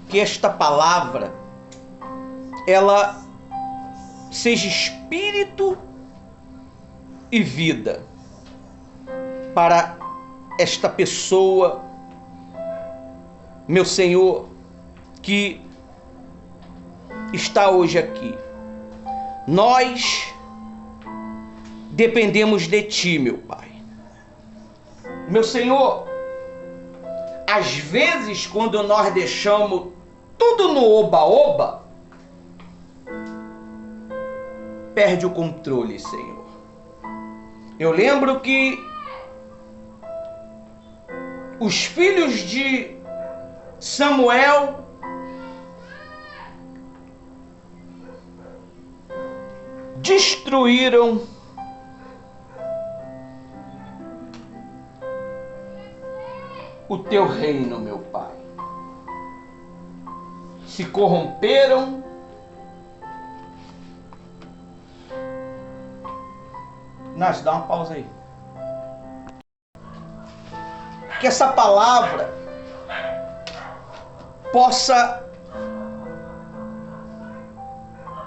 que esta palavra ela seja espírito e vida para esta pessoa, meu Senhor, que está hoje aqui. Nós dependemos de Ti, meu Pai. Meu Senhor, às vezes quando nós deixamos tudo no oba-oba, perde o controle, Senhor. Eu lembro que os filhos de Samuel destruíram o Teu reino, meu Pai. Se corromperam, dá uma pausa aí. Que essa palavra possa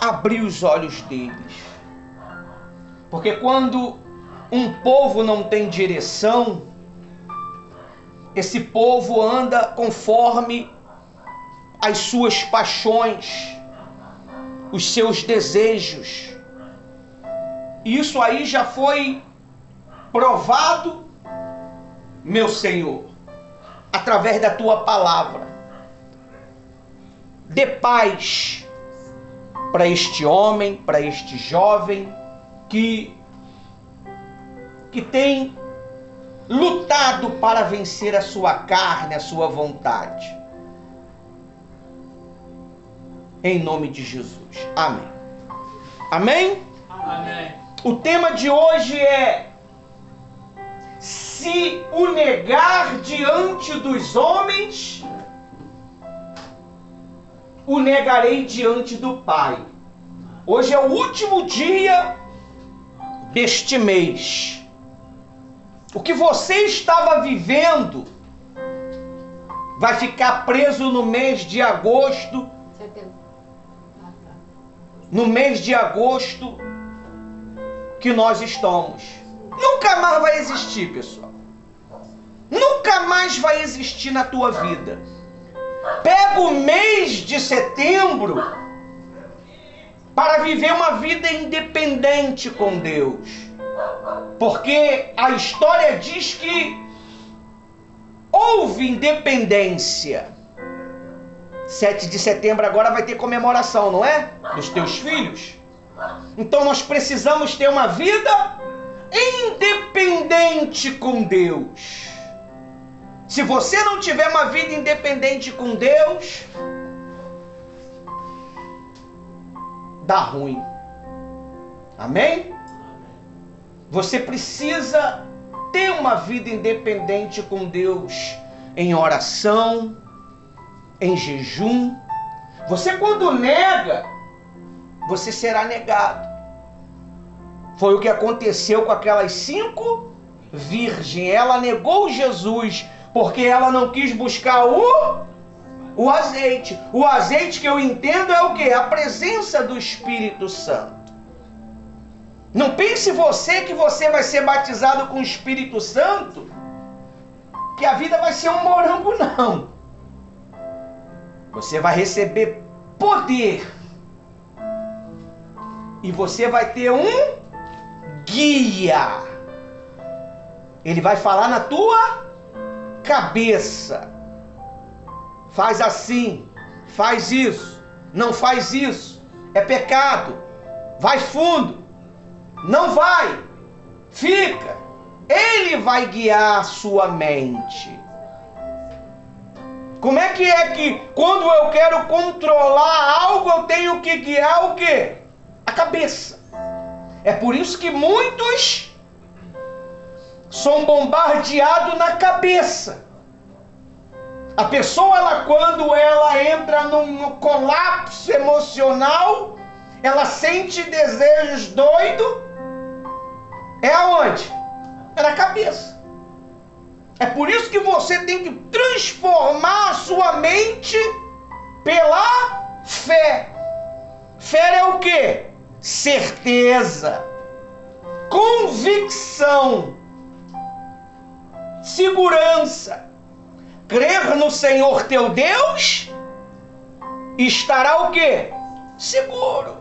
abrir os olhos deles. Porque quando um povo não tem direção, esse povo anda conforme as suas paixões, os seus desejos. E isso aí já foi provado, meu Senhor, através da Tua palavra. Dê paz para este homem, para este jovem que tem lutado para vencer a sua carne, a sua vontade. Em nome de Jesus. Amém. Amém? Amém. O tema de hoje é: se o negar diante dos homens, o negarei diante do Pai. Hoje é o último dia deste mês. O que você estava vivendo vai ficar preso no mês de agosto. No mês de agosto que nós estamos. Nunca mais vai existir, pessoal. Nunca mais vai existir na tua vida. Pega o mês de setembro para viver uma vida independente com Deus. Porque a história diz que houve independência. 7 de setembro agora vai ter comemoração, não é? Dos teus filhos. Então nós precisamos ter uma vida independente com Deus. Se você não tiver uma vida independente com Deus, dá ruim. Amém? Você precisa ter uma vida independente com Deus em oração, em jejum. Você quando nega, você será negado. Foi o que aconteceu com aquelas 5 virgens. Ela negou Jesus porque ela não quis buscar o azeite. O azeite que eu entendo é o quê? A presença do Espírito Santo. Não pense você que você vai ser batizado com o Espírito Santo, que a vida vai ser um morango, não. Você vai receber poder. E você vai ter um guia. Ele vai falar na tua cabeça. Faz assim, faz isso, não faz isso, é pecado, vai fundo, não vai, fica. Ele vai guiar a sua mente. Como é que quando eu quero controlar algo, eu tenho que guiar o quê? A cabeça. É por isso que muitos são bombardeados na cabeça. A pessoa, quando ela entra num colapso emocional, ela sente desejos doidos. É aonde? É na cabeça. É por isso que você tem que transformar a sua certeza, convicção, segurança. Crer no Senhor teu Deus, estará o quê? Seguro.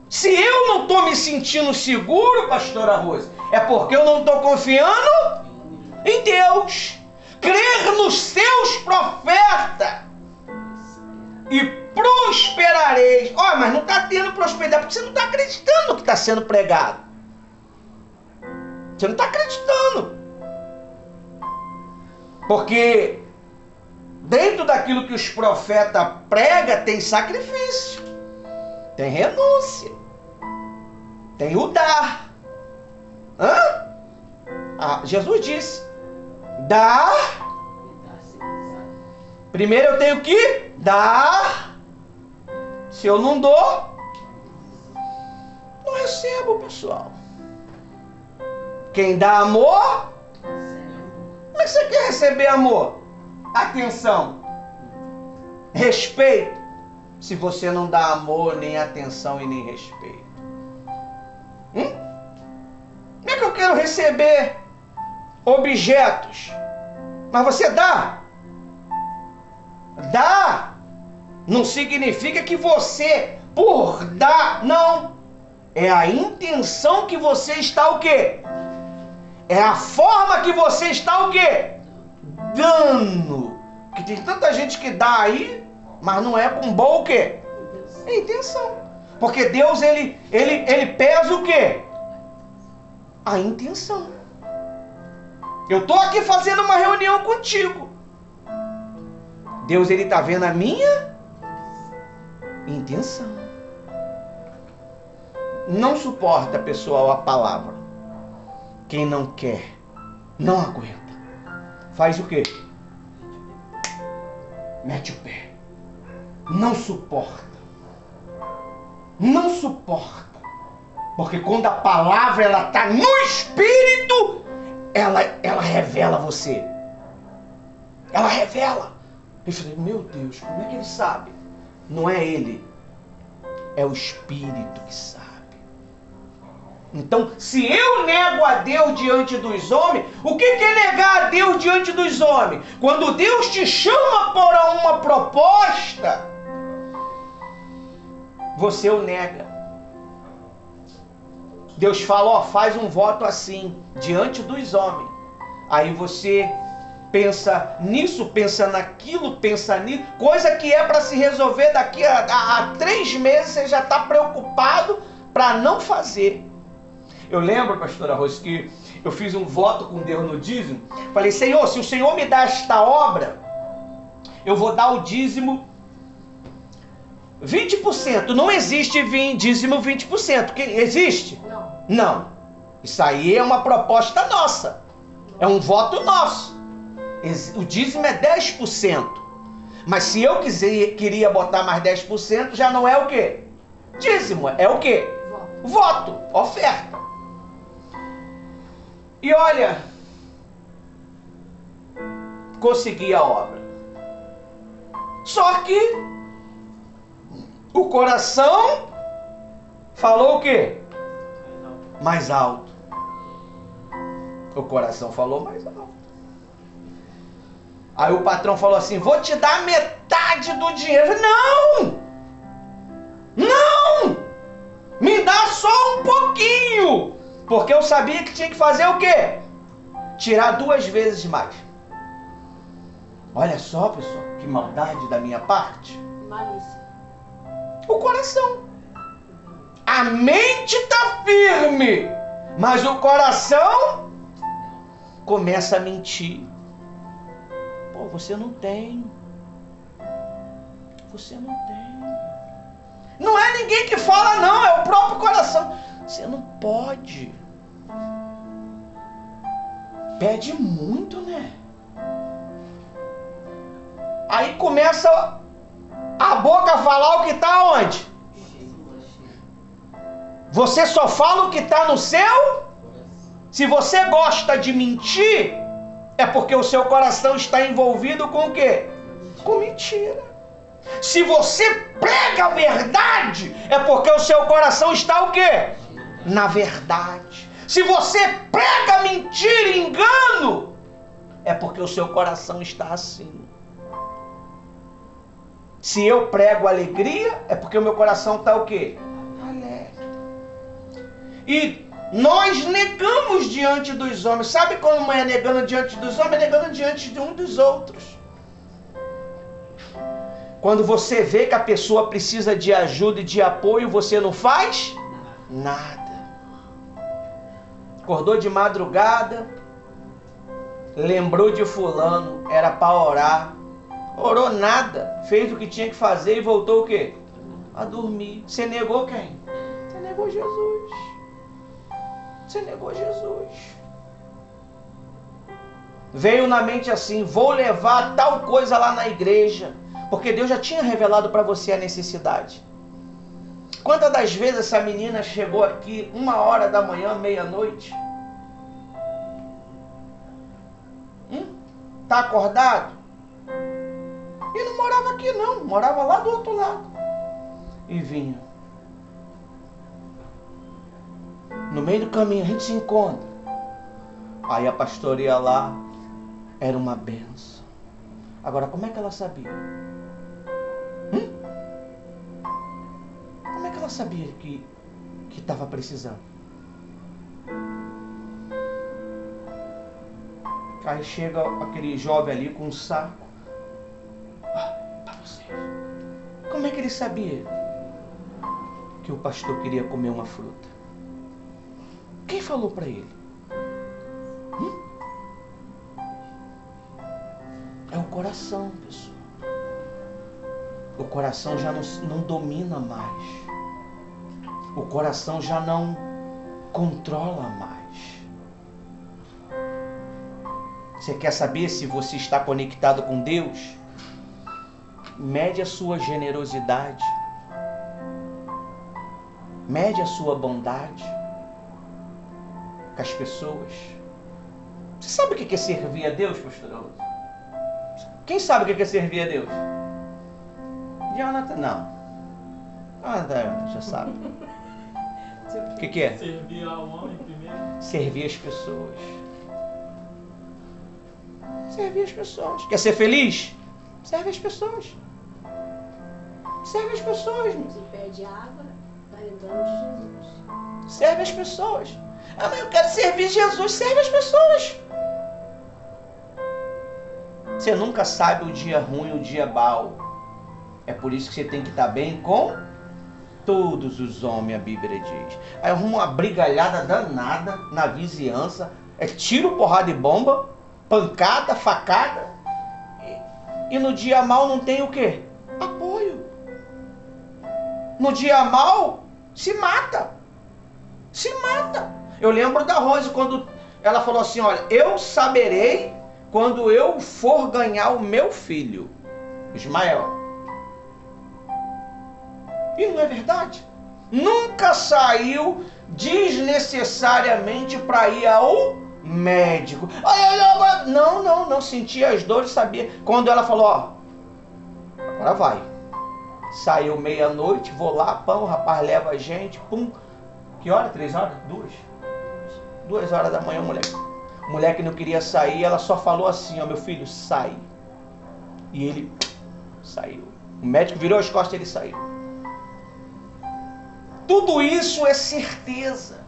Se eu não estou me sentindo seguro, pastora Rose, é porque eu não estou confiando em Deus. Crer nos seus profetas e prosperareis. Ó, mas não está tendo prosperidade porque você não está acreditando no que está sendo pregado. Você não está acreditando. Porque dentro daquilo que os profetas pregam tem sacrifício, tem renúncia, tem o dar. Jesus disse: dar. Primeiro eu tenho que dar. Se eu não dou, não recebo, pessoal. Quem dá amor, como é que você quer receber amor? Atenção, respeito, se você não dá amor, nem atenção e nem respeito. Como é que eu quero receber objetos, mas você dá? Dar não significa que você, por dar, não. É a intenção que você está o quê? É a forma que você está o quê? Dando. Porque tem tanta gente que dá aí, mas não é com boa o quê? É intenção. Porque Deus, ele pesa o quê? A intenção. Eu estou aqui fazendo uma reunião contigo. Deus, ele está vendo a minha intenção. Não suporta, pessoal, a palavra. Quem não quer, não aguenta. Faz o quê? Mete o pé. Não suporta. Não suporta. Porque quando a palavra ela está no espírito, ela revela você. Ela revela. Eu falei, meu Deus, como é que ele sabe? Não é ele. É o Espírito que sabe. Então, se eu nego a Deus diante dos homens, o que é negar a Deus diante dos homens? Quando Deus te chama para uma proposta, você o nega. Deus fala, ó, faz um voto assim, diante dos homens. Aí você pensa nisso, pensa naquilo, pensa nisso, coisa que é para se resolver daqui a 3 meses, você já está preocupado para não fazer. Eu lembro, pastora Rose, que eu fiz um voto com Deus no dízimo. Falei, Senhor, se o Senhor me dá esta obra, eu vou dar o dízimo 20%. Não existe dízimo 20%. Existe? Não. Não. Isso aí é uma proposta nossa. É um voto nosso. O dízimo é 10%. Mas se eu queria botar mais 10%, já não é o quê? Dízimo. É o quê? Voto. Oferta. E olha, consegui a obra. Só que o coração falou o quê? Mais alto. O coração falou mais alto. Aí o patrão falou assim, vou te dar metade do dinheiro. Eu falei, não! Não! Me dá só um pouquinho! Porque eu sabia que tinha que fazer o quê? Tirar 2 vezes mais. Olha só, pessoal, que maldade da minha parte. Malícia. O coração. A mente está firme, mas o coração começa a mentir. Pô, você não tem. Você não tem. Não é ninguém que fala, não, é o próprio coração. Você não pode. Pede muito, né? Aí começa a boca a falar o que está onde? Você só fala o que está no seu? Se você gosta de mentir, é porque o seu coração está envolvido com o quê? Com mentira. Se você prega a verdade, é porque o seu coração está o quê? Na verdade. Se você prega mentira e engano, é porque o seu coração está assim. Se eu prego alegria, é porque o meu coração está o quê? Alegre. E nós negamos diante dos homens. Sabe como é negando diante dos homens? É negando diante de um dos outros. Quando você vê que a pessoa precisa de ajuda e de apoio, você não faz nada. Acordou de madrugada, lembrou de fulano, era para orar. Orou nada, fez o que tinha que fazer e voltou o quê? A dormir. Você negou quem? Você negou Jesus. Você negou Jesus. Veio na mente assim, vou levar tal coisa lá na igreja. Porque Deus já tinha revelado para você a necessidade. Quantas das vezes essa menina chegou aqui 1h da manhã, meia-noite? Tá acordado? E não morava aqui não, morava lá do outro lado. E vinha. No meio do caminho a gente se encontra. Aí a pastora ia lá, era uma benção. Agora, como é que ela sabia? Como é que ela sabia que estava precisando? Aí chega aquele jovem ali com um saco. Para vocês. Como é que ele sabia que o pastor queria comer uma fruta? Quem falou para ele? É o coração, pessoal. O coração já não domina mais. O coração já não controla mais. Você quer saber se você está conectado com Deus? Mede a sua generosidade. Mede a sua bondade com as pessoas. Você sabe o que é servir a Deus, pastor? Quem sabe o que é servir a Deus? Jonathan, não. Jonathan já sabe. O que é? Servir ao homem primeiro. Servir as pessoas. Servir as pessoas. Quer ser feliz? Serve as pessoas. Serve as pessoas. Se pede água, está lembrando de Jesus. Serve as pessoas. Ah, mas eu quero servir Jesus. Serve as pessoas. Você nunca sabe o dia ruim, o dia mau. É por isso que você tem que estar bem com todos os homens, a Bíblia diz. Aí arruma uma brigalhada danada na vizinhança. É tiro, porrada e bomba, pancada, facada. E no dia mau não tem o quê? Apoio. No dia mau, se mata. Se mata. Eu lembro da Rose quando ela falou assim, olha, eu saberei quando eu for ganhar o meu filho, Ismael. E não é verdade? Nunca saiu desnecessariamente para ir ao médico. Não sentia as dores, sabia. Quando ela falou, ó, agora vai. Saiu meia-noite, vou lá, pão, o rapaz leva a gente, pum. Que hora? 3 horas? 2 horas da manhã, moleque. O moleque não queria sair, ela só falou assim, ó, meu filho, sai. E ele saiu. O médico virou as costas e ele saiu. Tudo isso é certeza.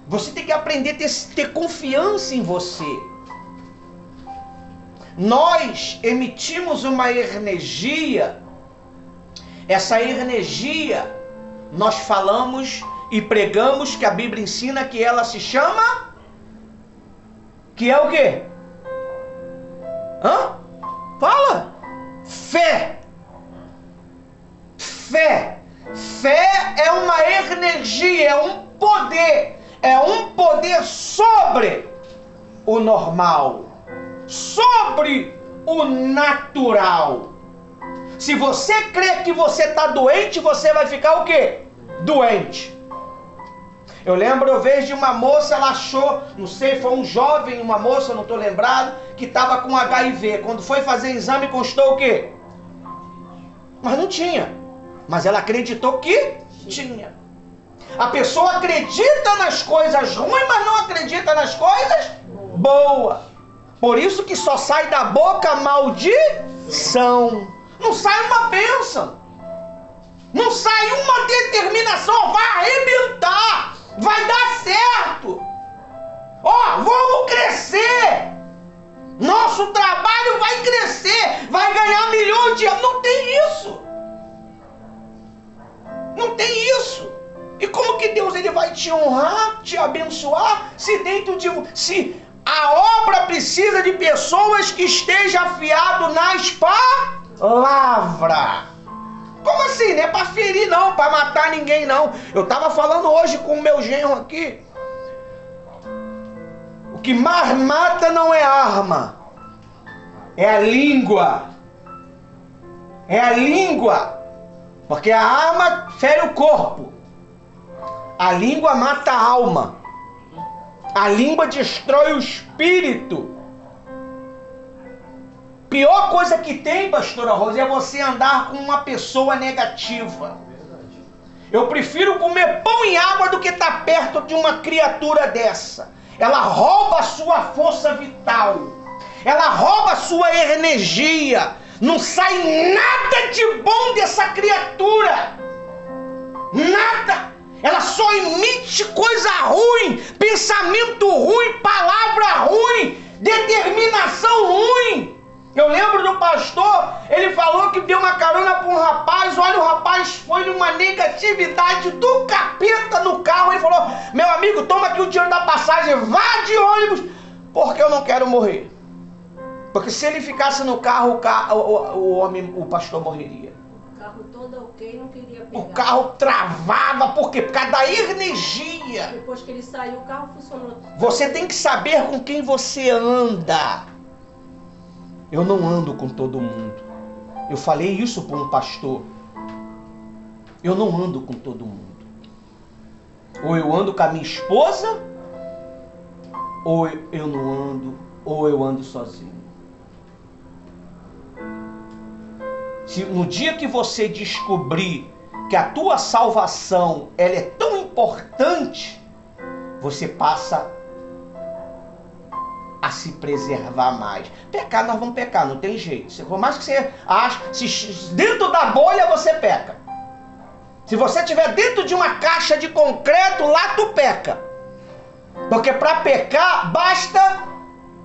Você tem que aprender a ter confiança em você. Nós emitimos uma energia. Essa energia, nós falamos e pregamos que a Bíblia ensina que ela se chama... Que é o quê? Fala! Fé! Fé! Fé é uma energia, é um poder sobre o normal, sobre o natural. Se você crê que você está doente, você vai ficar o quê? Doente. Eu lembro uma vez de uma moça, ela achou, não sei, foi um jovem, uma moça, não estou lembrado, que estava com HIV. Quando foi fazer exame, constou o quê? mas não tinha. Mas ela acreditou que tinha. A pessoa acredita nas coisas ruins, mas não acredita nas coisas boas. Por isso que só sai da boca maldição. Não sai uma bênção. Não sai uma determinação. Vai arrebentar. Vai dar certo. Ó, vamos crescer. Nosso trabalho vai crescer. Vai ganhar milhões de euros. Não tem isso. Não tem isso. E como que Deus ele vai te honrar, te abençoar, se a obra precisa de pessoas que estejam afiadas nas palavras? Como assim? Não é para ferir não, para matar ninguém não. Eu estava falando hoje com o meu genro aqui. O que mais mata não é arma, é a língua. É a língua. Porque a arma fere o corpo. A língua mata a alma. A língua destrói o espírito. Pior coisa que tem, pastora Rosa, é você andar com uma pessoa negativa. Eu prefiro comer pão e água do que estar perto de uma criatura dessa. Ela rouba a sua força vital. Ela rouba a sua energia. Não sai nada de bom dessa criatura. Nada. Ela só emite coisa ruim, pensamento ruim, palavra ruim, determinação ruim. Eu lembro do pastor, ele falou que deu uma carona para um rapaz, olha, o rapaz foi numa negatividade do capeta no carro. Ele falou, meu amigo, toma aqui o dinheiro da passagem, vá de ônibus, porque eu não quero morrer. Porque se ele ficasse no carro, o pastor morreria. O carro todo ok, não queria pegar. O carro travava, por quê? Por causa da energia. Depois que ele saiu, o carro funcionou. Você tem que saber com quem você anda. Eu não ando com todo mundo. Eu falei isso para um pastor. Eu não ando com todo mundo. Ou eu ando com a minha esposa, ou eu não ando, ou eu ando sozinho. Se no dia que você descobrir que a tua salvação ela é tão importante, você passa a se preservar mais. Pecar, nós vamos pecar, não tem jeito. Por mais que você ache, se dentro da bolha você peca. Se você estiver dentro de uma caixa de concreto, lá tu peca. Porque para pecar basta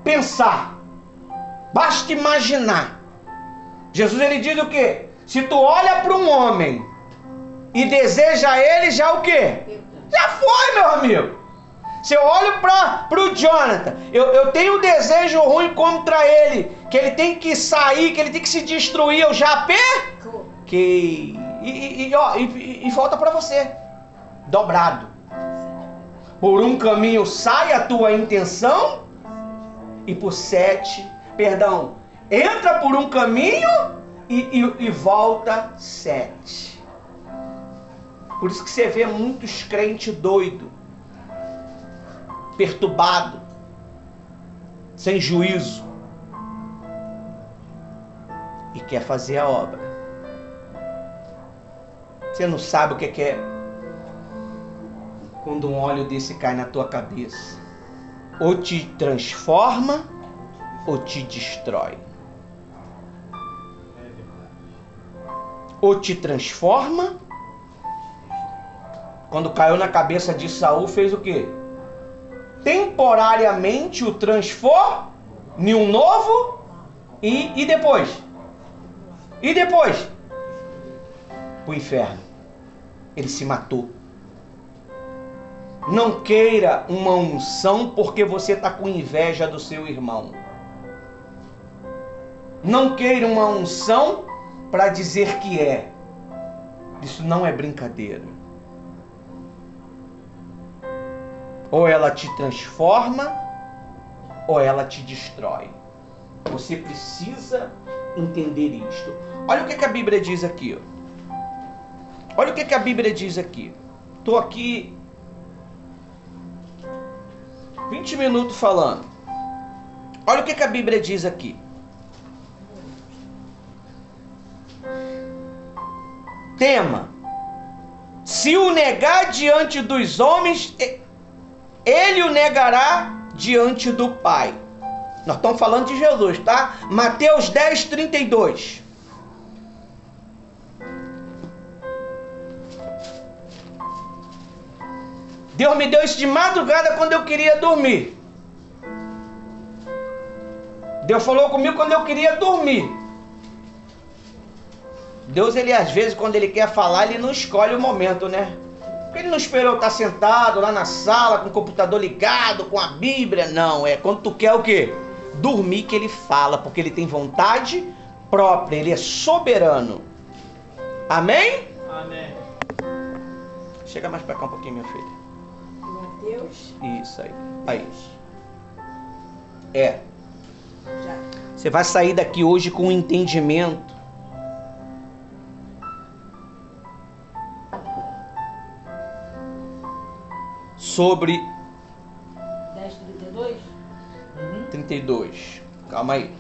pensar, basta imaginar. Jesus ele diz o quê? Se tu olha para um homem e deseja ele, já o quê? Já foi, meu amigo. Se eu olho para o Jonathan, eu tenho um desejo ruim contra ele, que ele tem que sair, que ele tem que se destruir, eu já pequei. E falta para você, dobrado. Por um caminho sai a tua intenção, e por 7, entra por um caminho e volta 7. Por isso que você vê muitos crentes doidos, perturbados, sem juízo, e quer fazer a obra. Você não sabe o que é quando um óleo desse cai na tua cabeça. Ou te transforma, ou te destrói. Ou te transforma. Quando caiu na cabeça de Saul, fez o quê? Temporariamente o transformou em um novo. E depois? E depois? O inferno. Ele se matou. Não queira uma unção porque você está com inveja do seu irmão. Não queira uma unção para dizer que é. Isso não é brincadeira. Ou ela te transforma, ou ela te destrói. Você precisa entender isto. Olha o que a Bíblia diz aqui. Olha o que a Bíblia diz aqui. Estou aqui 20 minutos falando. Olha o que a Bíblia diz aqui. tema. Se o negar diante dos homens, ele o negará diante do Pai. Nós estamos falando de Jesus, tá? Mateus 10, 32. Deus me deu isso de madrugada quando eu queria dormir. Deus falou comigo quando eu queria dormir. Deus, ele às vezes, quando ele quer falar, ele não escolhe o momento, né? Porque ele não esperou estar sentado lá na sala, com o computador ligado, com a Bíblia. Não, é quando tu quer o quê? Dormir que ele fala, porque ele tem vontade própria, ele é soberano. Amém? Amém. Chega mais pra cá um pouquinho, minha filha. Mateus. Isso aí. Aí. É. Já. Você vai sair daqui hoje com um entendimento sobre 10:32. 32. Calma aí.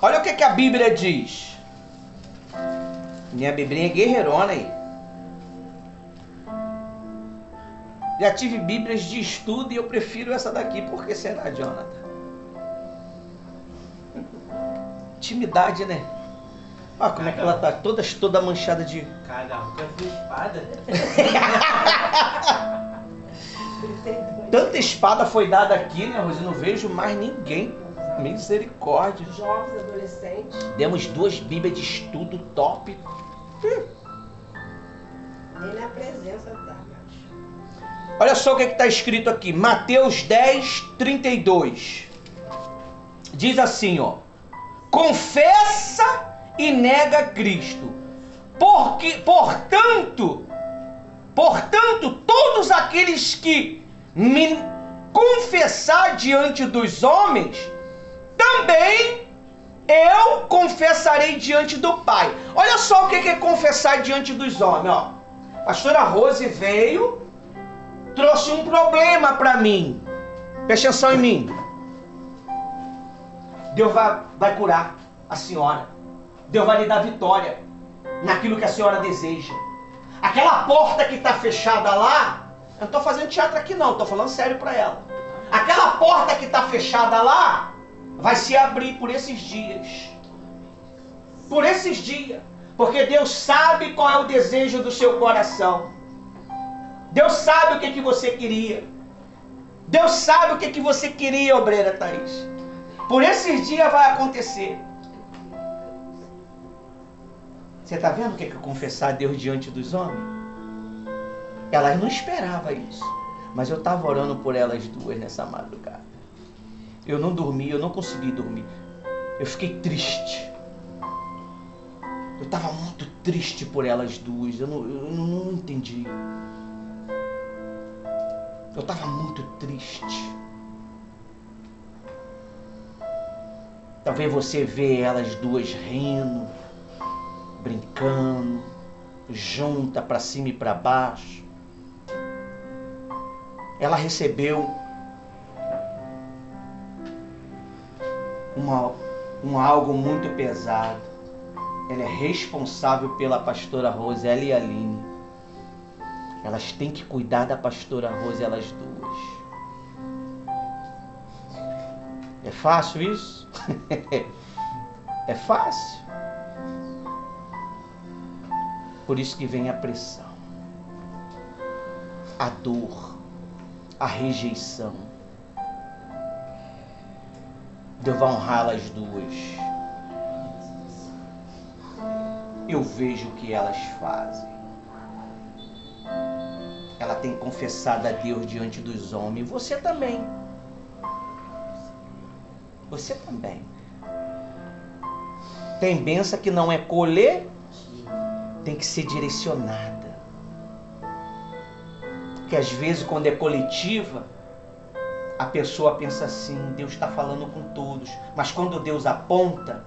Olha o que a Bíblia diz. Minha Biblinha é guerreirona aí. Já tive Bíblias de estudo e eu prefiro essa daqui. Por que será, Jonathan? Intimidade, né? Olha como é que ela tá toda manchada de... Cada um com a sua espada. Tanta espada foi dada aqui, né, Rosi? Não vejo mais ninguém. Misericórdia. Jovens, adolescentes. Demos 2 Bíblias de estudo top. Nem na presença da mas. Olha só o que está escrito aqui. Mateus 10, 32. Diz assim, ó. Confessa e nega Cristo. Portanto, todos aqueles que me confessar diante dos homens, também eu confessarei diante do Pai. Olha só o que é confessar diante dos homens, ó. A pastora Rose veio, trouxe um problema para mim. Presta atenção em mim. Deus vai curar a senhora. Deus vai lhe dar vitória naquilo que a senhora deseja. Aquela porta que está fechada lá, eu não estou fazendo teatro aqui não, estou falando sério para ela. Aquela porta que está fechada lá, vai se abrir por esses dias. Por esses dias. Porque Deus sabe qual é o desejo do seu coração. Deus sabe o que você queria. Deus sabe o que você queria, obreira Thaís. Por esses dias vai acontecer. Você está vendo o que é confessar a Deus diante dos homens? Elas não esperavam isso. Mas eu estava orando por elas duas nessa madrugada. Eu não dormi, eu não consegui dormir. Eu fiquei triste. Eu estava muito triste por elas duas. Eu não entendi. Eu estava muito triste. Talvez você vê elas duas rindo, brincando, junta para cima e para baixo. Ela recebeu algo muito pesado. Ela é responsável pela pastora Rose, ela e a Aline. Elas têm que cuidar da pastora Rose, elas duas. É fácil isso? É fácil? Por isso que vem a pressão, a dor, a rejeição. Deus vai honrar as duas. Eu vejo o que elas fazem. Ela tem confessado a Deus diante dos homens. Você também. Você também. Tem bênção que não é colher, tem que ser direcionada. Porque às vezes quando é coletiva, a pessoa pensa assim, Deus está falando com todos. Mas quando Deus aponta,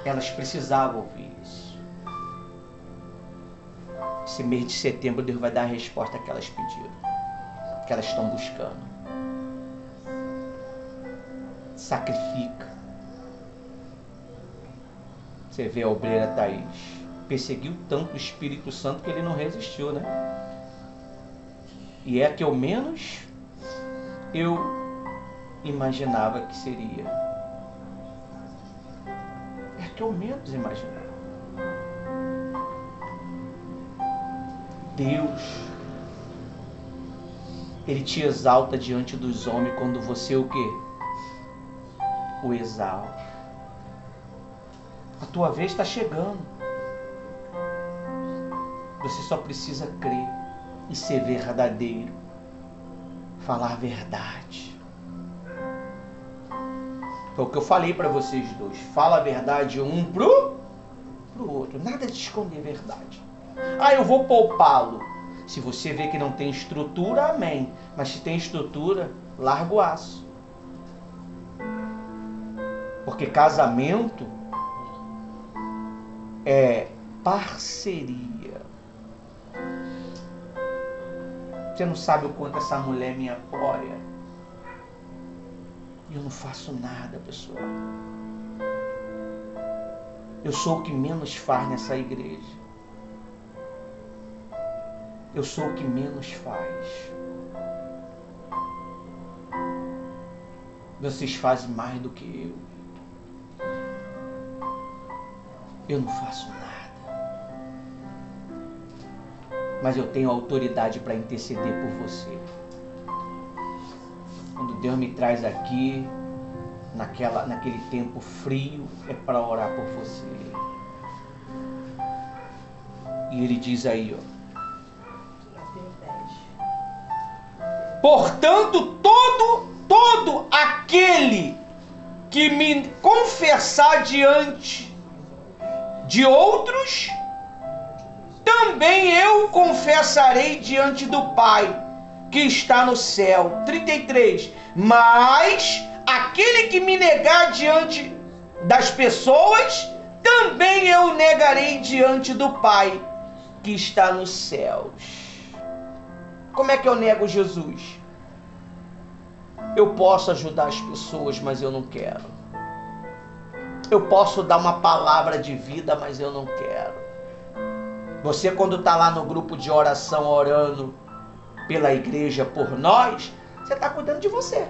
elas precisavam ouvir isso. Esse mês de setembro Deus vai dar a resposta que elas pediram, que elas estão buscando. Sacrifica. Você vê a obreira Thaís. Perseguiu tanto o Espírito Santo que ele não resistiu, né? E é a que eu menos imaginava que seria. É a que eu menos imaginava. Deus, Ele te exalta diante dos homens quando você o quê? O exalta. A tua vez está chegando. Você só precisa crer e ser verdadeiro. Falar a verdade. Foi o que eu falei para vocês dois. Fala a verdade um pro outro. Nada de esconder a verdade. Ah, eu vou poupá-lo. Se você vê que não tem estrutura, amém. Mas se tem estrutura, larga o aço. Porque casamento é parceria. Você não sabe o quanto essa mulher me apoia. E eu não faço nada, pessoal. Eu sou o que menos faz nessa igreja. Eu sou o que menos faz. Vocês fazem mais do que eu. Eu não faço nada. Mas eu tenho autoridade para interceder por você. Quando Deus me traz aqui, naquele tempo frio, é para orar por você. E Ele diz aí, ó. Portanto, todo aquele que me confessar diante de outros, também eu confessarei diante do Pai que está no céu. 33. Mas aquele que me negar diante das pessoas, também eu negarei diante do Pai que está nos céus. Como é que eu nego Jesus? Eu posso ajudar as pessoas, mas eu não quero. Eu posso dar uma palavra de vida, mas eu não quero. Você, quando está lá no grupo de oração, orando pela igreja, por nós, você está cuidando de você.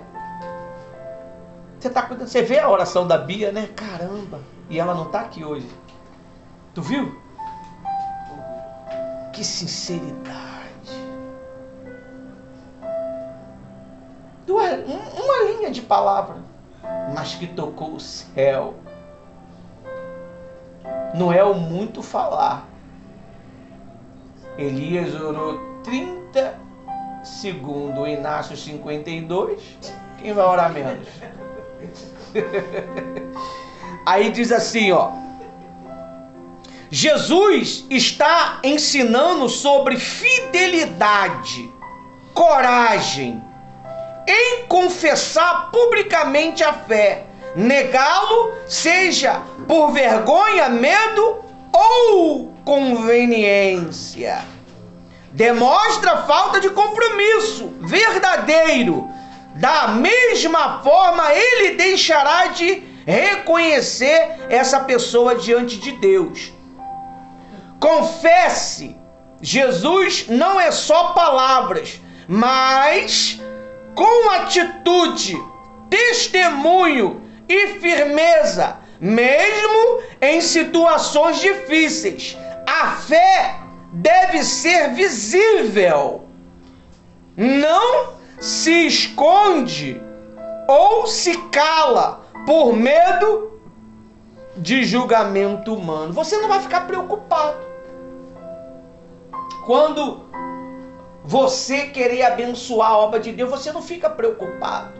Você está cuidando. Você vê a oração da Bia, né? Caramba! E ela não está aqui hoje. Tu viu? Que sinceridade. Uma linha de palavra, mas que tocou o céu. Não é o muito falar. Elias orou 30 segundos, o Inácio 52. Quem vai orar menos? Aí diz assim, ó. Jesus está ensinando sobre fidelidade, coragem, em confessar publicamente a fé, negá-lo, seja por vergonha, medo ou conveniência. Demonstra falta de compromisso verdadeiro. Da mesma forma, ele deixará de reconhecer essa pessoa diante de Deus. Confesse, Jesus não é só palavras, mas com atitude, testemunho e firmeza, mesmo em situações difíceis. A fé deve ser visível, não se esconde ou se cala por medo de julgamento humano. Você não vai ficar preocupado quando você querer abençoar a obra de Deus. Você não fica preocupado.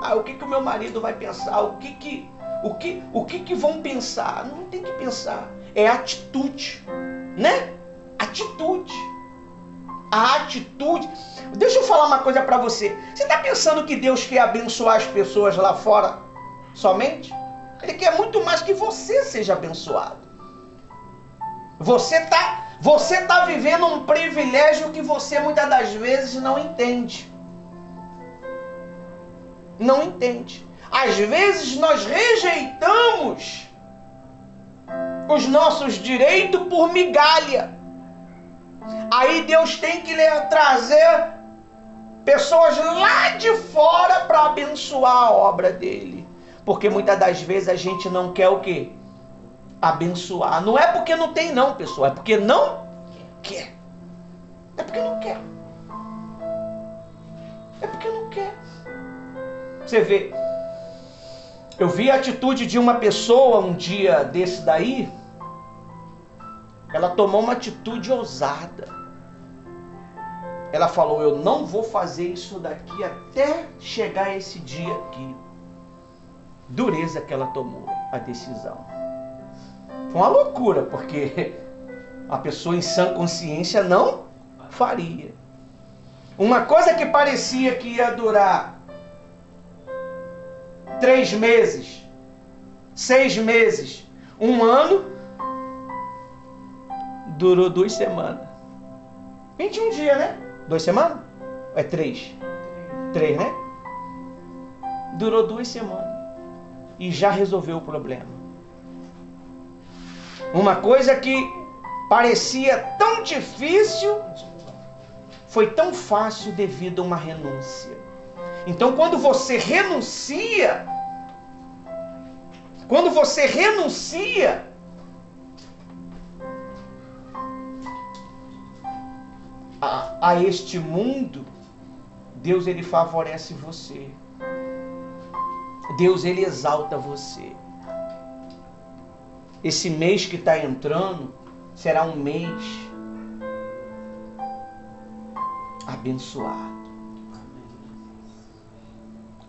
Ah, o que o meu marido vai pensar? O que vão pensar? Não tem que pensar. É atitude, né? Atitude. A atitude. Deixa eu falar uma coisa para você. Você está pensando que Deus quer abençoar as pessoas lá fora somente? Ele quer muito mais que você seja abençoado. Você está vivendo um privilégio que você muitas das vezes não entende. Não entende. Às vezes nós rejeitamos os nossos direitos por migalha. Aí Deus tem que trazer pessoas lá de fora para abençoar a obra dele. Porque muitas das vezes a gente não quer o quê? Abençoar. Não é porque não tem não, pessoal. É porque não quer. É porque não quer. É porque não quer. Você vê. Eu vi a atitude de uma pessoa um dia desse daí. Ela tomou uma atitude ousada. Ela falou, eu não vou fazer isso daqui até chegar esse dia aqui. Dureza que ela tomou a decisão. Foi uma loucura, porque a pessoa em sã consciência não faria. Uma coisa que parecia que ia durar 3 meses, 6 meses, 1 ano, durou 2 semanas. 21 dias, né? 2 semanas? É 3? 3, né? Durou 2 semanas. E já resolveu o problema. Uma coisa que parecia tão difícil, foi tão fácil devido a uma renúncia. Então quando você renuncia, a este mundo, Deus ele favorece você. Deus ele exalta você. Esse mês que está entrando será um mês abençoado.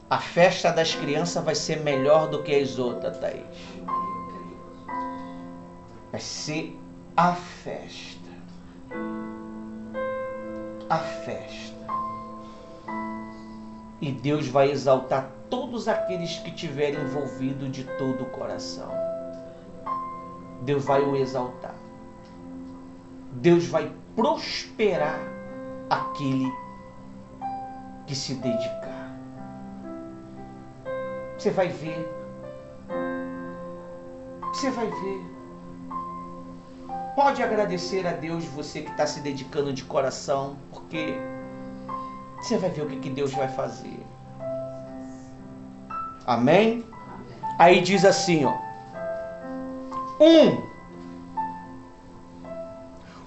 A festa das crianças vai ser melhor do que as outras, Thaís. Vai ser a festa. A festa. E Deus vai exaltar todos aqueles que tiverem envolvido de todo o coração. Deus vai o exaltar. Deus vai prosperar aquele que se dedicar. Você vai ver. Você vai ver. Pode agradecer a Deus, você que está se dedicando de coração, porque você vai ver o que Deus vai fazer. Amém? Aí diz assim, ó. 1.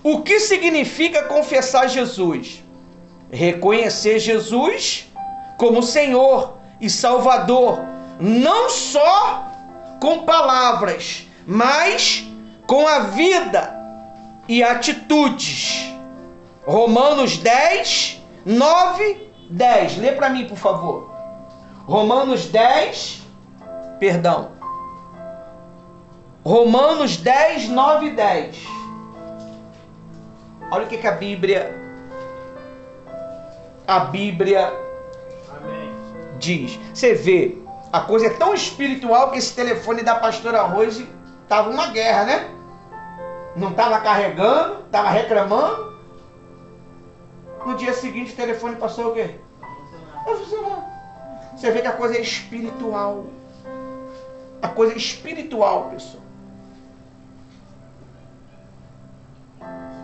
O que significa confessar Jesus? Reconhecer Jesus como Senhor e Salvador, não só com palavras, mas com a vida e atitudes. Romanos 10, 9, 10. Lê para mim, por favor. Romanos 10, Romanos 10, 9 e 10. Olha o que a Bíblia Amém. diz. Você vê, a coisa é tão espiritual que esse telefone da pastora Rose estava uma guerra, né? Não estava carregando, estava reclamando. No dia seguinte o telefone passou o quê? Não funcionou. Você vê que a coisa é espiritual. A coisa é espiritual, pessoal.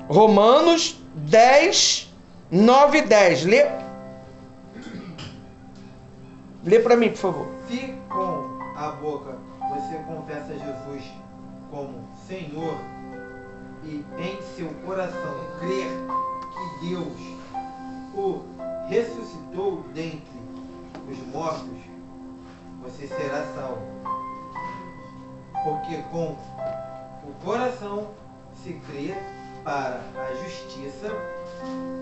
Romanos 10, 9 e 10. Lê para mim, por favor. Se com a boca você confessa Jesus como Senhor e em seu coração crer que Deus o ressuscitou dentre os mortos, você será salvo. Porque com o coração se crê para a justiça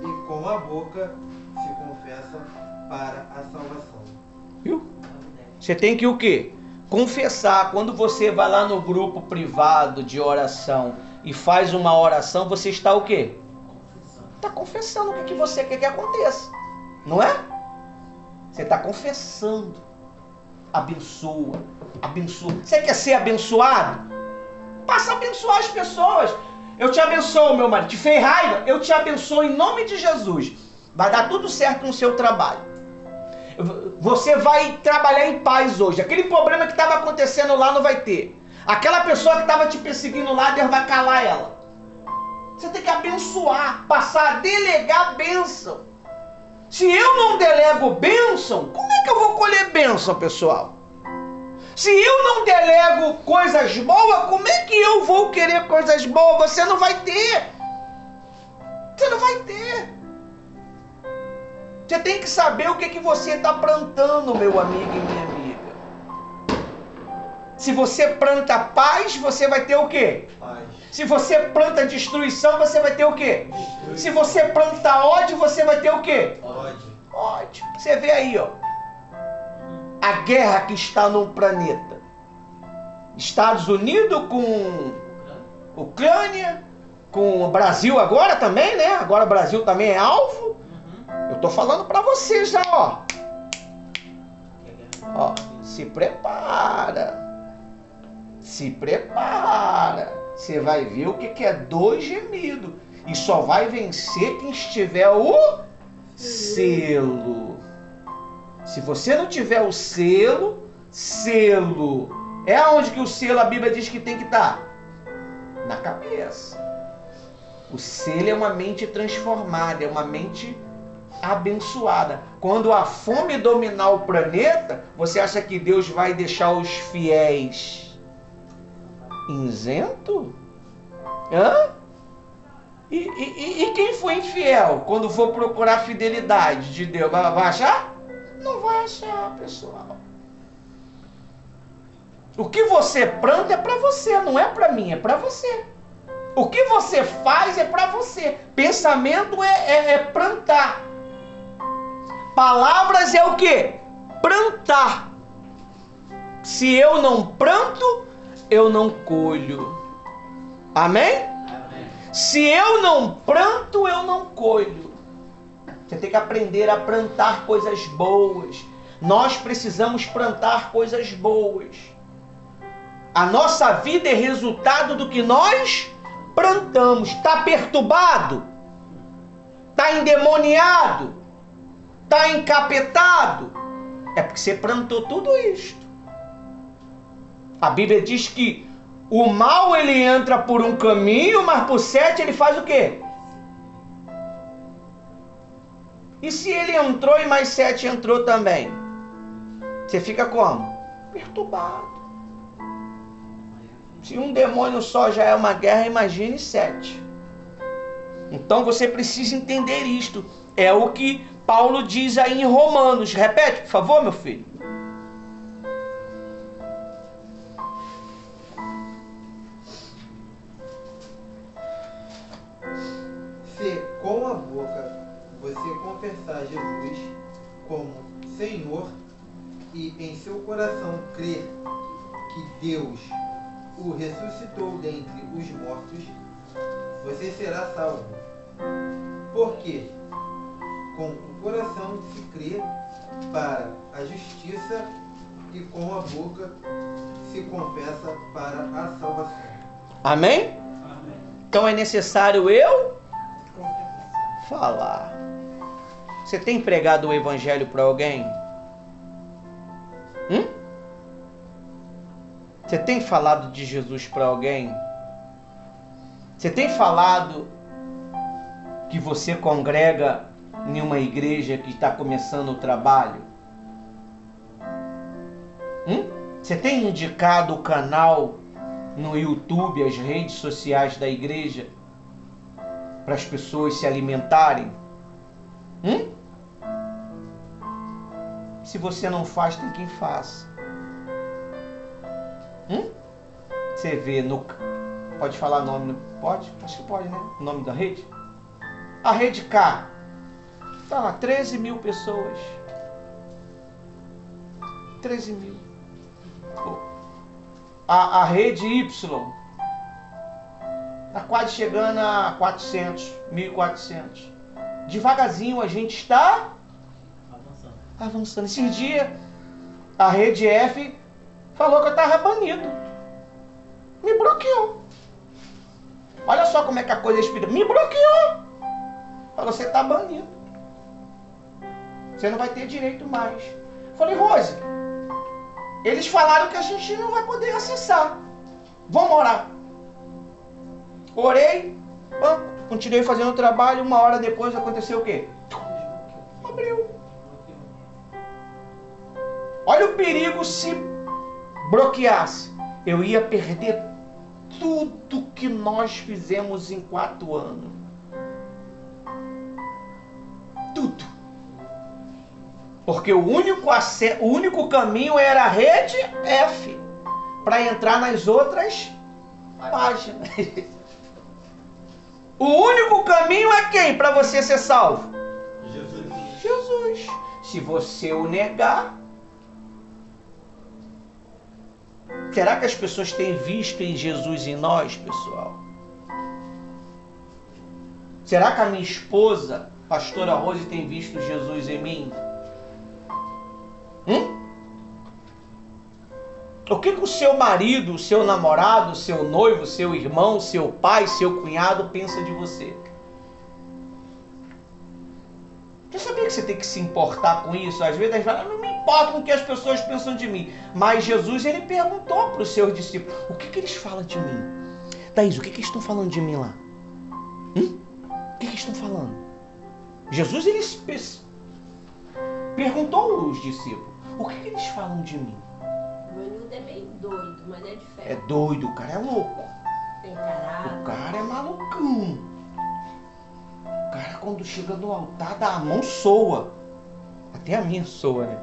e com a boca se confessa para a salvação. Viu? Você tem que o quê? Confessar. Quando você vai lá no grupo privado de oração e faz uma oração, você está o quê? Está confessando o que você quer que aconteça. Não é? Você está confessando. Abençoa. Abençoa. Você quer ser abençoado? Passa a abençoar as pessoas. Eu te abençoo, meu marido. Te fez raiva? Eu te abençoo em nome de Jesus. Vai dar tudo certo no seu trabalho. Você vai trabalhar em paz hoje. Aquele problema que estava acontecendo lá não vai ter. Aquela pessoa que estava te perseguindo lá, Deus vai calar ela. Você tem que abençoar, passar a delegar bênção. Se eu não delego bênção, como é que eu vou colher bênção, pessoal? Se eu não delego coisas boas, como é que eu vou querer coisas boas? Você não vai ter. Você não vai ter. Você tem que saber o que você está plantando, meu amigo e minha amiga. Se você planta paz, você vai ter o quê? Paz. Se você planta destruição, você vai ter o quê? Destruição. Se você planta ódio, você vai ter o quê? Ódio. Ódio. Você vê aí, ó. A guerra que está no planeta. Estados Unidos com Ucrânia, com o Brasil agora também, né? Agora o Brasil também é alvo. Eu tô falando pra você já, ó. Ó, se prepara. Se prepara. Você vai ver o que é dor e gemido. E só vai vencer quem estiver o selo. Se você não tiver o selo, é onde que o selo, a Bíblia diz que tem que estar? Na cabeça. O selo é uma mente transformada, é uma mente abençoada. Quando a fome dominar o planeta, você acha que Deus vai deixar os fiéis isento? Hã? E quem foi infiel, quando for procurar a fidelidade de Deus, vai achar? Não vai achar, pessoal. O que você planta é para você, não é para mim, é para você. O que você faz é para você. Pensamento é plantar. Palavras é o quê? Plantar. Se eu não planto, eu não colho. Amém? Amém. Se eu não planto, eu não colho. Você tem que aprender a plantar coisas boas. Nós precisamos plantar coisas boas. A nossa vida é resultado do que nós plantamos. Está perturbado? Está endemoniado? Está encapetado? É porque você plantou tudo isto. A Bíblia diz que o mal ele entra por um caminho, mas por 7 ele faz o quê? E se ele entrou e mais 7 entrou também? Você fica como? Perturbado. Se um demônio só já é uma guerra, imagine 7. Então você precisa entender isto. É o que Paulo diz aí em Romanos. Repete, por favor, meu filho. Se com a boca você confessar Jesus como Senhor e em seu coração crer que Deus o ressuscitou dentre os mortos, você será salvo. Porque com o coração se crê para a justiça e com a boca se confessa para a salvação. Amém? Amém. Então é necessário eu falar. Você tem pregado o evangelho para alguém? Você tem falado de Jesus para alguém? Você tem falado que você congrega em uma igreja que está começando o trabalho? Você tem indicado o canal no YouTube, as redes sociais da igreja, para as pessoas se alimentarem? Se você não faz, tem quem faça. Você vê no... Pode falar nome? Pode? Acho que pode, né? O nome da rede? A rede K. Tá lá, 13 mil pessoas. 13 mil. A rede Y. Tá quase chegando a 400, 1.400. Devagarzinho a gente está avançando. Esses dias, a rede F falou que eu estava banido. Me bloqueou. Olha só como é que a coisa é espírita. Me bloqueou. Falou, você está banido. Você não vai ter direito mais. Falei, Rose, eles falaram que a gente não vai poder acessar. Vamos orar. Orei, continuei fazendo o trabalho, 1 hora depois aconteceu o quê? Abriu. Olha o perigo se bloqueasse. Eu ia perder tudo que nós fizemos em 4 anos. Tudo. Porque o único caminho era a rede F para entrar nas outras páginas. O único caminho é quem para você ser salvo? Jesus. Jesus. Se você o negar, será que as pessoas têm visto em Jesus em nós, pessoal? Será que a minha esposa, pastora Rose, tem visto Jesus em mim? O que o seu marido, o seu namorado, o seu noivo, o seu irmão, o seu pai, seu cunhado pensa de você? Você sabia que você tem que se importar com isso? Às vezes não me importa com o que as pessoas pensam de mim. Mas Jesus, ele perguntou para os seus discípulos: o que eles falam de mim? Thaís, o que eles estão falando de mim lá? O que eles estão falando? Jesus, ele perguntou aos discípulos: o que eles falam de mim? O Manildo é meio doido, mas é de fé. É doido, o cara é louco. Tem caráter. O cara é malucão. O cara, quando chega no altar, a mão soa. Até a minha soa, né?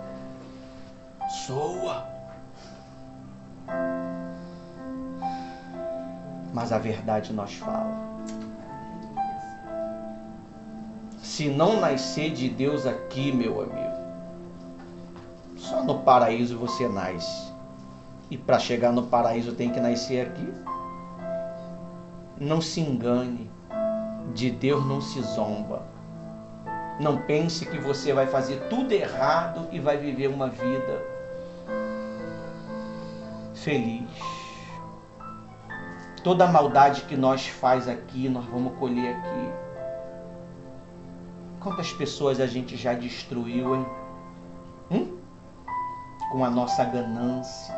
Soa. Mas a verdade nós fala. Se não nascer de Deus aqui, meu amigo, só no paraíso você nasce. E para chegar no paraíso tem que nascer aqui. Não se engane. De Deus não se zomba. Não pense que você vai fazer tudo errado e vai viver uma vida feliz. Toda a maldade que nós faz aqui, nós vamos colher aqui. Quantas pessoas a gente já destruiu, hein? Com a nossa ganância,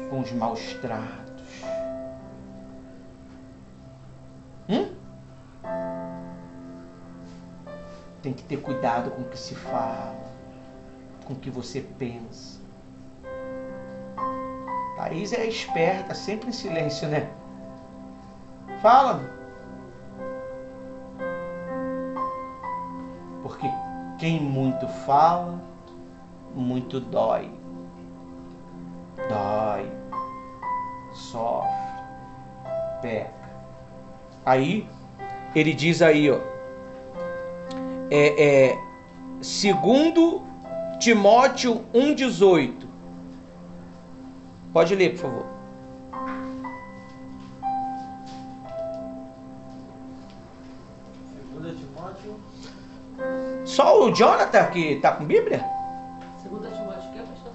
com os maus tratos. Tem que ter cuidado com o que se fala, com o que você pensa. Thaís é esperta, sempre em silêncio, né? Fala. Porque quem muito fala, muito dói. Dói. Sofre. Peca. Aí, ele diz aí, ó. Segundo Timóteo 1,18. Pode ler, por favor. Segundo Timóteo. Só o Jonathan que está com Bíblia? Segunda Timóteo, o que, pastor?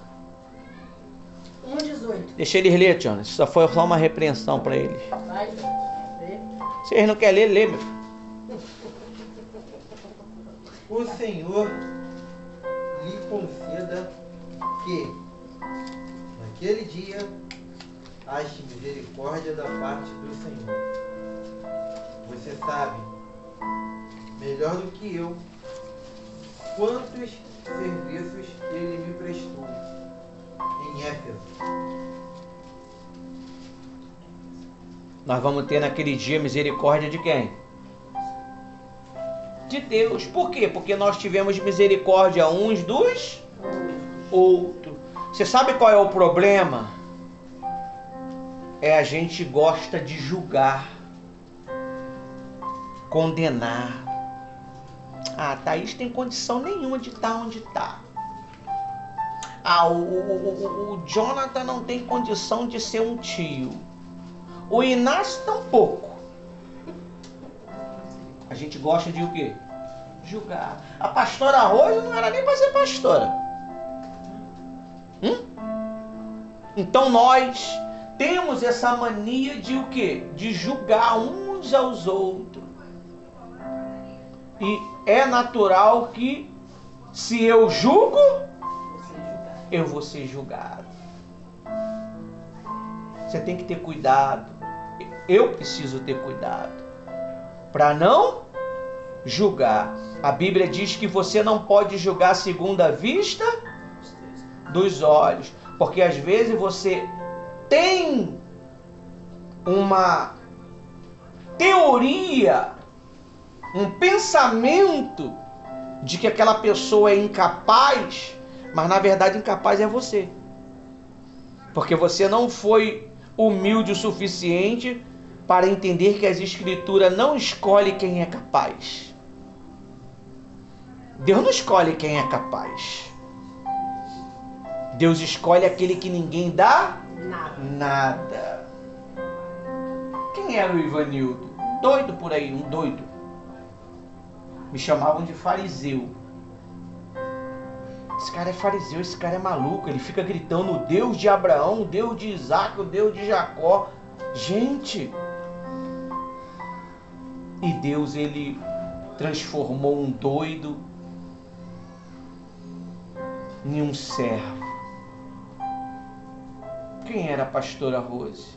1,18. Deixa eles ler, Jonathan. Só foi só uma repreensão para eles. Vai, lê. Vocês não querem ler, lê, meu filho. O Senhor lhe conceda que, naquele dia, ache misericórdia da parte do Senhor. Você sabe, melhor do que eu, quantos serviços ele me prestou em Éfeso. Nós vamos ter naquele dia misericórdia de quem? De Deus. Por quê? Porque nós tivemos misericórdia uns dos outros. Você sabe qual é o problema? A gente gosta de julgar, condenar. Thaís tem condição nenhuma de estar onde está. O Jonathan não tem condição de ser um tio. O Inácio tampouco. A gente gosta de o quê? Julgar. A pastora Rose não era nem para ser pastora. Então nós temos essa mania de o quê? De julgar uns aos outros. E é natural que se eu julgo, eu vou ser julgado. Você tem que ter cuidado. Eu preciso ter cuidado para não julgar. A Bíblia diz que você não pode julgar segundo a vista dos olhos, porque às vezes você tem uma teoria, um pensamento de que aquela pessoa é incapaz, mas na verdade incapaz é você, porque você não foi humilde o suficiente para entender que as Escrituras não escolhem quem é capaz. Deus não escolhe quem é capaz. Deus escolhe aquele que ninguém dá nada. Quem era o Ivanildo? Doido por aí, um doido. Me chamavam de fariseu. Esse cara é fariseu, esse cara é maluco. Ele fica gritando o Deus de Abraão, o Deus de Isaac, o Deus de Jacó. Gente! E Deus, ele transformou um doido em um servo. Quem era a pastora Rose?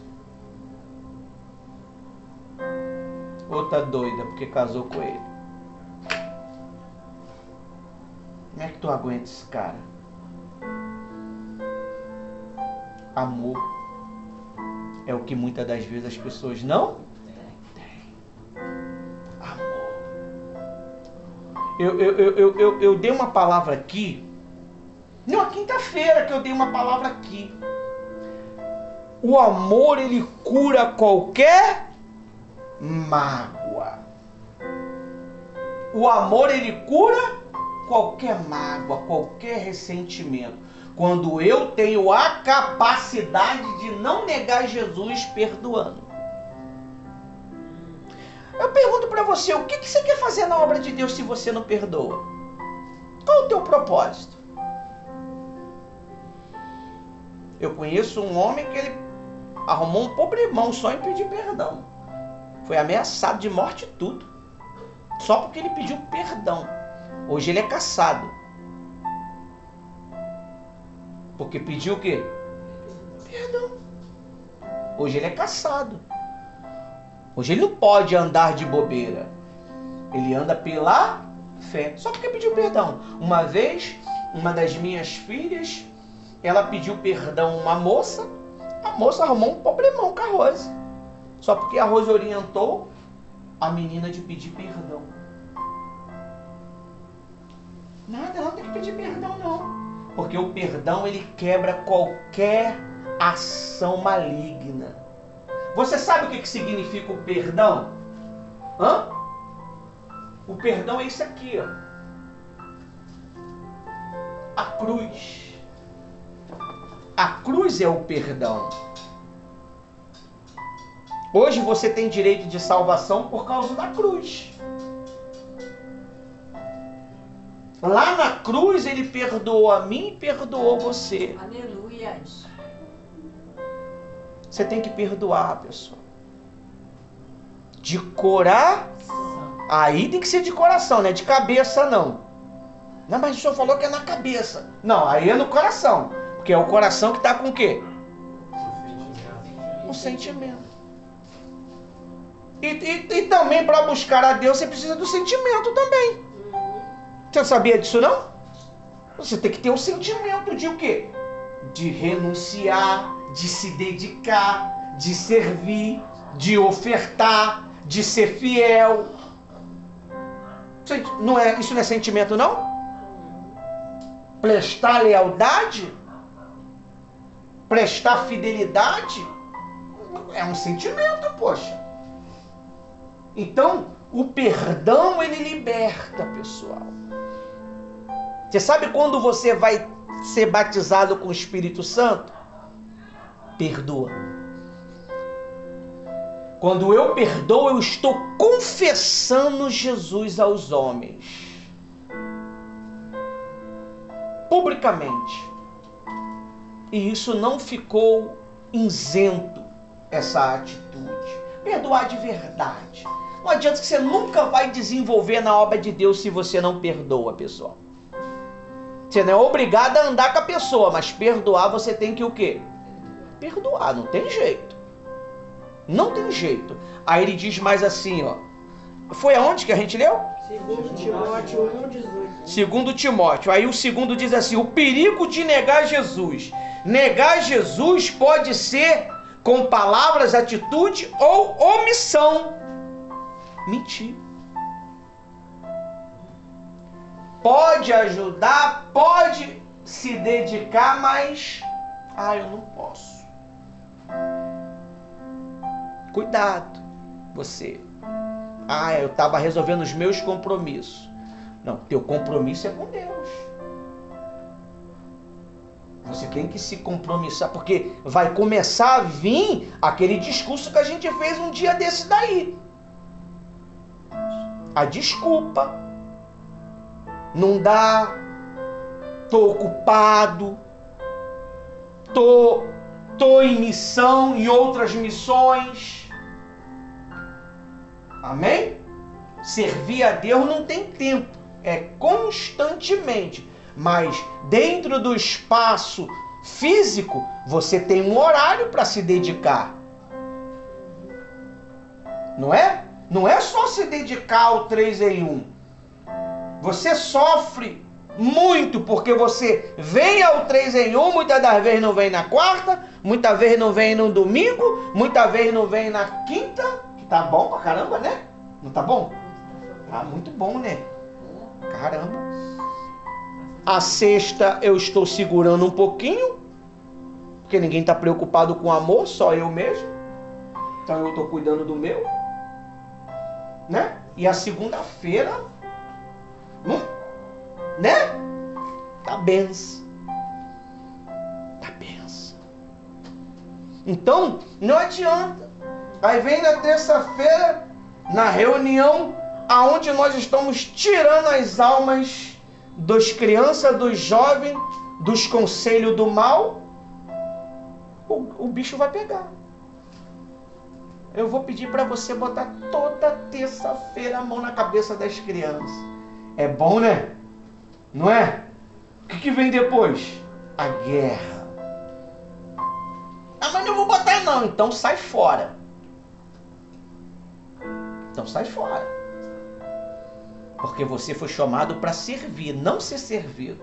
Outra doida, porque casou com ele. Como é que tu aguenta esse cara? Amor é o que muitas das vezes as pessoas não têm. Amor. Eu dei uma palavra aqui. Não, quinta-feira que eu dei uma palavra aqui. O amor, ele cura qualquer mágoa. O amor, ele cura qualquer mágoa, qualquer ressentimento. Quando eu tenho a capacidade de não negar Jesus perdoando. Eu pergunto para você, o que você quer fazer na obra de Deus se você não perdoa? Qual o teu propósito? Eu conheço um homem que ele arrumou um problemão só em pedir perdão. Foi ameaçado de morte e tudo. Só porque ele pediu perdão. Hoje ele é caçado. Porque pediu o quê? Perdão. Hoje ele é caçado. Hoje ele não pode andar de bobeira. Ele anda pela fé. Só porque pediu perdão. Uma vez, uma das minhas filhas, ela pediu perdão a uma moça. A moça arrumou um problemão com a Rose. Só porque a Rose orientou a menina de pedir perdão. Nada, ela não tem que pedir perdão não. Porque o perdão, ele quebra qualquer ação maligna. Você sabe o que significa o perdão? Hã? O perdão é isso aqui, ó. A cruz. A cruz é o perdão. Hoje você tem direito de salvação por causa da cruz. Lá na cruz ele perdoou a mim e perdoou você. Aleluia. Você tem que perdoar, pessoal. De coração. Aí tem que ser de coração, não é de cabeça não. Não, mas o senhor falou que é na cabeça. Não, aí é no coração. Porque é o coração que está com o quê? O sentimento. E também para buscar a Deus você precisa do sentimento também. Você sabia disso não? Você tem que ter o sentimento de o quê? De renunciar, de se dedicar, de servir, de ofertar, de ser fiel. Isso não é sentimento não? Prestar lealdade? Prestar fidelidade? É um sentimento, poxa. Então, o perdão, ele liberta, pessoal. Você sabe quando você vai ser batizado com o Espírito Santo? Perdoa. Quando eu perdoo, eu estou confessando Jesus aos homens. Publicamente. E isso não ficou isento, essa atitude. Perdoar de verdade. Não adianta que você nunca vai desenvolver na obra de Deus se você não perdoa, pessoal. Você não é obrigado a andar com a pessoa, mas perdoar você tem que o quê? perdoar, não tem jeito. Não tem jeito. Aí ele diz mais assim, ó. Foi aonde que a gente leu? 2 Timóteo 1,18. 2 Timóteo. Aí o segundo diz assim, o perigo de negar Jesus. Negar Jesus pode ser com palavras, atitude ou omissão. Mentir. Pode ajudar, pode se dedicar, mas eu não posso. Cuidado, você. Eu estava resolvendo os meus compromissos. Não, teu compromisso é com Deus. Você tem que se compromissar, porque vai começar a vir aquele discurso que a gente fez um dia desse daí. A desculpa. Não dá. Tô ocupado. Tô em missão, em outras missões. Amém? Servir a Deus não tem tempo. É constantemente. Mas dentro do espaço físico, você tem um horário para se dedicar. Não é? Não é só se dedicar ao 3 em 1. Você sofre muito porque você vem ao 3 em 1, muitas das vezes não vem na quarta, muitas vezes não vem no domingo, muitas vezes não vem na quinta, que tá bom pra caramba, né? Não tá bom? Tá muito bom, né? Caramba. A sexta eu estou segurando um pouquinho, porque ninguém tá preocupado com amor, só eu mesmo. Então eu tô cuidando do meu, né? E a segunda-feira, né? Tá benção. Tá benção. Então, não adianta. Aí vem na terça-feira, na reunião, aonde nós estamos tirando as almas dos crianças, dos jovens, dos conselhos do mal, o bicho vai pegar. Eu vou pedir para você botar toda terça-feira a mão na cabeça das crianças. É bom, né? Não é? O que vem depois? A guerra. Mas não vou botar não. Então sai fora. Então sai fora. Porque você foi chamado para servir, não ser servido.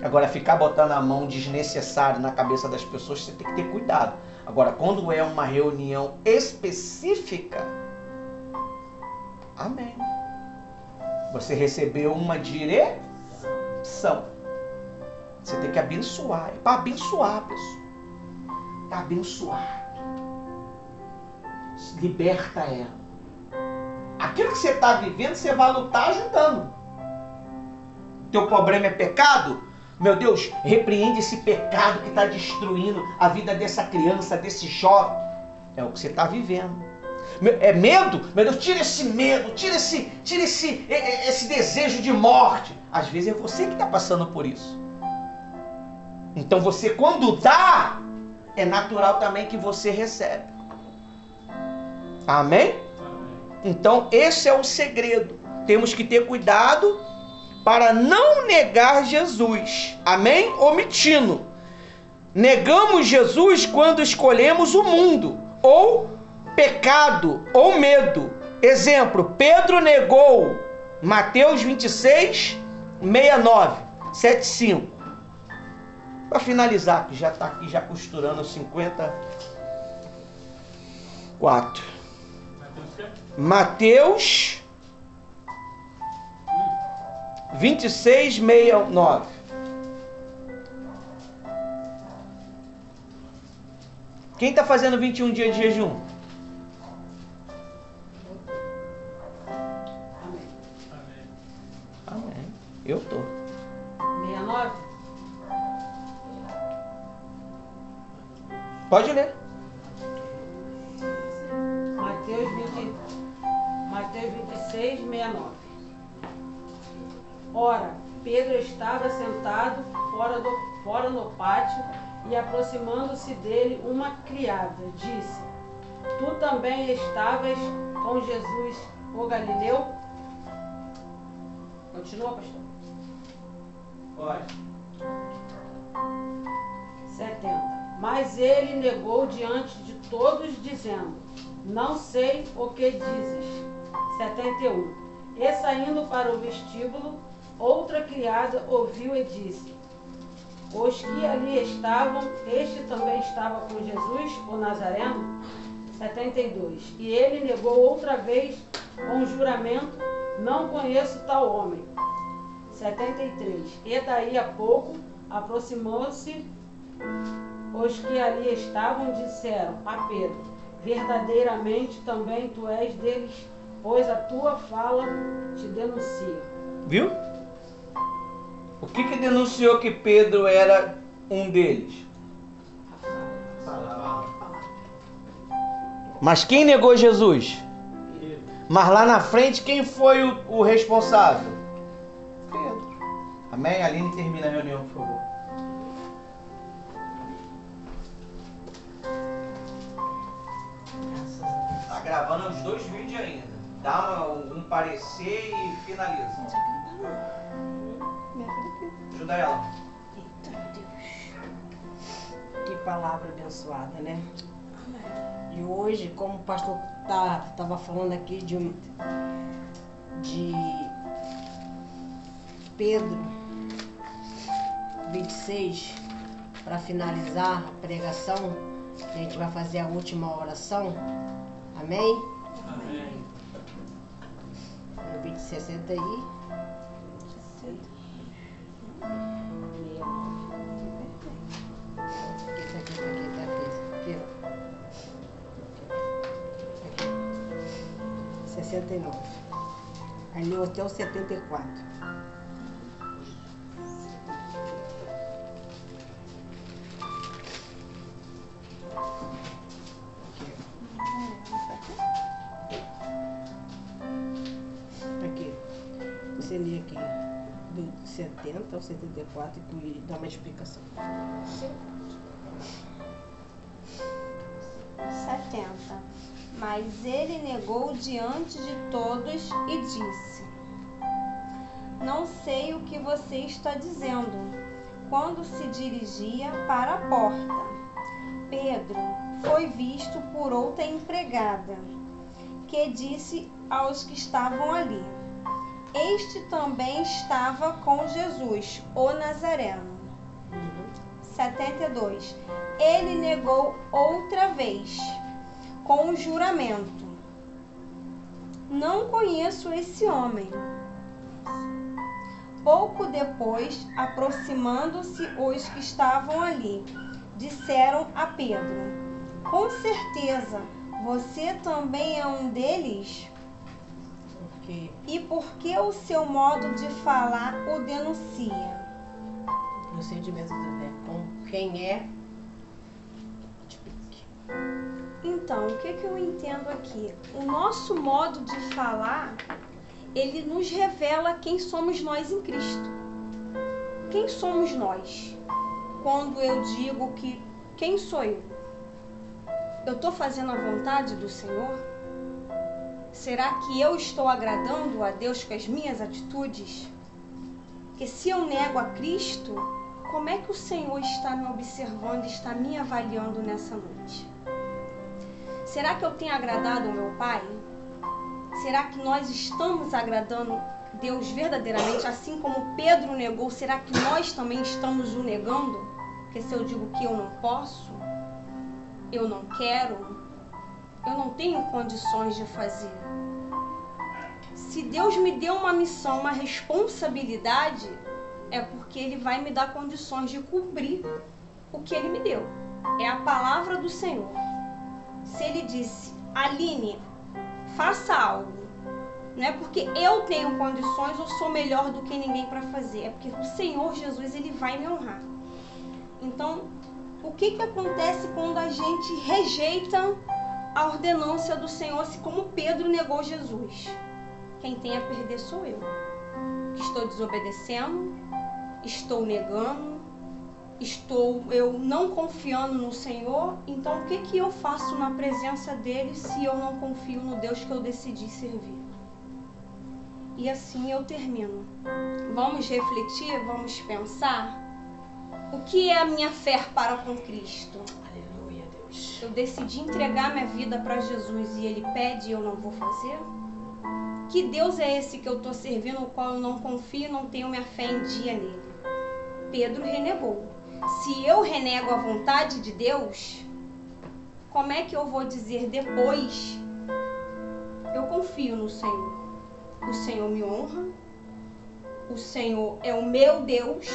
Agora, ficar botando a mão desnecessário na cabeça das pessoas, você tem que ter cuidado. Agora, quando é uma reunião específica, amém. Você recebeu uma direção. Você tem que abençoar. É para abençoar, pessoal. Para abençoar. Liberta ela. Aquilo que você está vivendo, você vai lutar ajudando. Teu problema é pecado? Meu Deus, repreende esse pecado que está destruindo a vida dessa criança, desse jovem. É o que você está vivendo. É medo? Meu Deus, tira esse medo, tira esse desejo de morte. Às vezes é você que está passando por isso. Então você, quando dá, é natural também que você recebe. Amém? Então esse é o segredo. Temos que ter cuidado para não negar Jesus. Amém? Omitindo. Negamos Jesus quando escolhemos o mundo, ou pecado, ou medo. Exemplo, Pedro negou Mateus 26, 69, 75. Para finalizar, que já está aqui já costurando 54. Mateus 26, 69. Quem está fazendo 21 dias de jejum? Amém. Amém. Eu estou. 69. Pode ler. Mateus 26, 69. Ora, Pedro estava sentado fora no pátio, e aproximando-se dele uma criada, disse: Tu também estavas com Jesus, o Galileu? Continua, pastor. Pode. 7. Mas ele negou diante de todos, dizendo: não sei o que dizes. 71. E saindo para o vestíbulo, outra criada ouviu e disse: os que ali estavam, este também estava com Jesus, o Nazareno? 72. E ele negou outra vez com juramento: não conheço tal homem. 73. E daí a pouco, aproximou-se os que ali estavam, disseram a Pedro: verdadeiramente também tu és deles, pois a tua fala te denuncia. Viu? O que denunciou que Pedro era um deles? Mas quem negou Jesus? Mas lá na frente, quem foi o responsável? Pedro. Amém? Aline, termina a reunião, por favor. Tá gravando os 2 vídeos ainda. Dá um parecer e finaliza. Ajuda ela. Eita Deus. Que palavra abençoada, né? E hoje, como o pastor estava falando aqui de Pedro 26, para finalizar a pregação, a gente vai fazer a última oração. Amém? Amém. No vídeo 60 aí. Aqui, ó. 69. Aí leu até o 74. Aqui. Você lê aqui do 70 ao 74 e dá uma explicação. 70. Mas ele negou diante de todos e disse: não sei o que você está dizendo, quando se dirigia para a porta. Pedro foi visto por outra empregada, que disse aos que estavam ali: este também estava com Jesus, o Nazareno. 72. Ele negou outra vez, com juramento: não conheço esse homem. Pouco depois, aproximando-se os que estavam ali, disseram a Pedro: com certeza, você também é um deles? Okay. E por que o seu modo de falar o denuncia? Procedimento com quem é? Explique. Então, o que eu entendo aqui? O nosso modo de falar, ele nos revela quem somos nós em Cristo. Quem somos nós? Quando eu digo que quem sou eu? Eu estou fazendo a vontade do Senhor? Será que eu estou agradando a Deus com as minhas atitudes? Porque se eu nego a Cristo, como é que o Senhor está me observando, está me avaliando nessa noite? Será que eu tenho agradado o meu Pai? Será que nós estamos agradando Deus verdadeiramente, assim como Pedro negou? Será que nós também estamos o negando? Porque se eu digo que eu não posso, eu não quero, eu não tenho condições de fazer. Se Deus me deu uma missão, uma responsabilidade, é porque Ele vai me dar condições de cumprir o que Ele me deu. É a palavra do Senhor. Se Ele disse: Aline, faça algo, não é porque eu tenho condições ou sou melhor do que ninguém para fazer, é porque o Senhor Jesus, Ele vai me honrar. Então, o que acontece quando a gente rejeita a ordenância do Senhor, assim como Pedro negou Jesus? Quem tem a perder sou eu. Estou desobedecendo, estou negando, estou eu não confiando no Senhor. Então, o que eu faço na presença dele se eu não confio no Deus que eu decidi servir? E assim eu termino. Vamos refletir, vamos pensar. O que é a minha fé para com Cristo? Aleluia, Deus. Eu decidi entregar minha vida para Jesus e Ele pede e eu não vou fazer? Que Deus é esse que eu estou servindo, o qual eu não confio e não tenho minha fé em dia nele? Pedro renegou. Se eu renego a vontade de Deus, como é que eu vou dizer depois, eu confio no Senhor? O Senhor me honra, o Senhor é o meu Deus,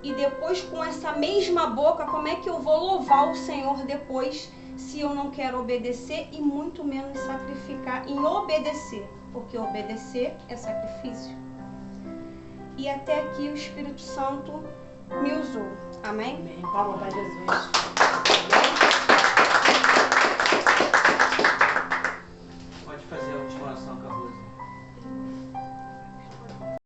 e depois com essa mesma boca, como é que eu vou louvar o Senhor depois, se eu não quero obedecer e muito menos sacrificar em obedecer? Porque obedecer é sacrifício. E até aqui o Espírito Santo me usou. Amém? Amém. Palma para Jesus.